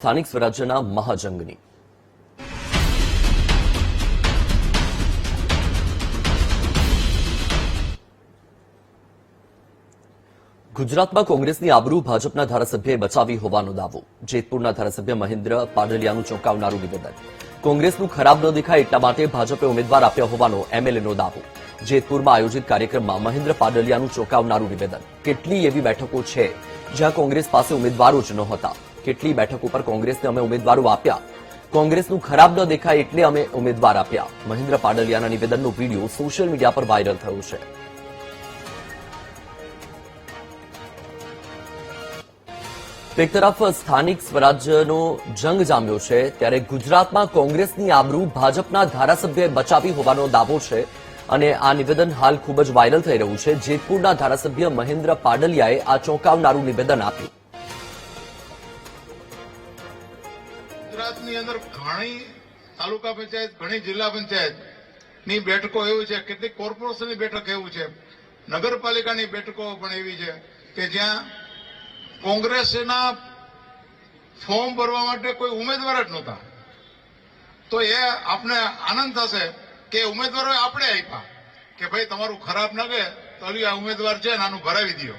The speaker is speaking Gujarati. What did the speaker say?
સ્થાનિક સ્વરાજ્યના મહાજંગની ગુજરાતમાં કોંગ્રેસની આબરૂ ભાજપના ધારાસભ્યએ બચાવી હોવાનો દાવો. જેતપુરના ધારાસભ્ય મહેન્દ્ર પાડલિયાનું ચોંકાવનારું નિવેદન. કોંગ્રેસનું ખરાબ ન દેખાય એટલા માટે ભાજપે ઉમેદવાર આપ્યા હોવાનો એમએલએનો દાવો. જેતપુરમાં આયોજિત કાર્યક્રમમાં મહેન્દ્ર પાડલિયાનું ચોંકાવનારું નિવેદન. કેટલી એવી બેઠકો છે જ્યાં કોંગ્રેસ પાસે ઉમેદવારો જ નહોતા? કેટલી બેઠકો પર કોંગ્રેસને અમે ઉમેદવારો આપ્યા? કોંગ્રેસનું ખરાબ ન દેખાય એટલે અમે ઉમેદવાર આપ્યા. મહેન્દ્ર પાડલિયાના નિવેદનનો વિડીયો સોશિયલ મીડિયા પર વાયરલ થયો છે. એક તરફ સ્થાનિક સ્વરાજ્યનો જંગ જામ્યો છે, ત્યારે ગુજરાતમાં કોંગ્રેસની આબરૂ ભાજપના ધારાસભ્યએ બચાવી હોવાનો દાવો છે અને આ નિવેદન હાલ ખૂબ જ વાયરલ થઈ રહ્યું છે. જેતપુરના ધારાસભ્ય મહેન્દ્ર પાડલિયાએ આ ચોંકાવનારું નિવેદન આપ્યું. ગુજરાતની અંદર ઘણી તાલુકા પંચાયત, ઘણી જિલ્લા પંચાયતની બેઠકો એવી છે, કેટલીક કોર્પોરેશનની બેઠક એવું છે, નગરપાલિકાની બેઠકો પણ એવી છે કે જ્યાં કોંગ્રેસના ફોર્મ ભરવા માટે કોઈ ઉમેદવાર જ નહોતા. તો એ આપને આનંદ થશે કે ઉમેદવારો આપણે આપ્યા કે ભાઈ તમારું ખરાબ લાગે તો આ ઉમેદવાર છે ને આનું ભરાવી દો.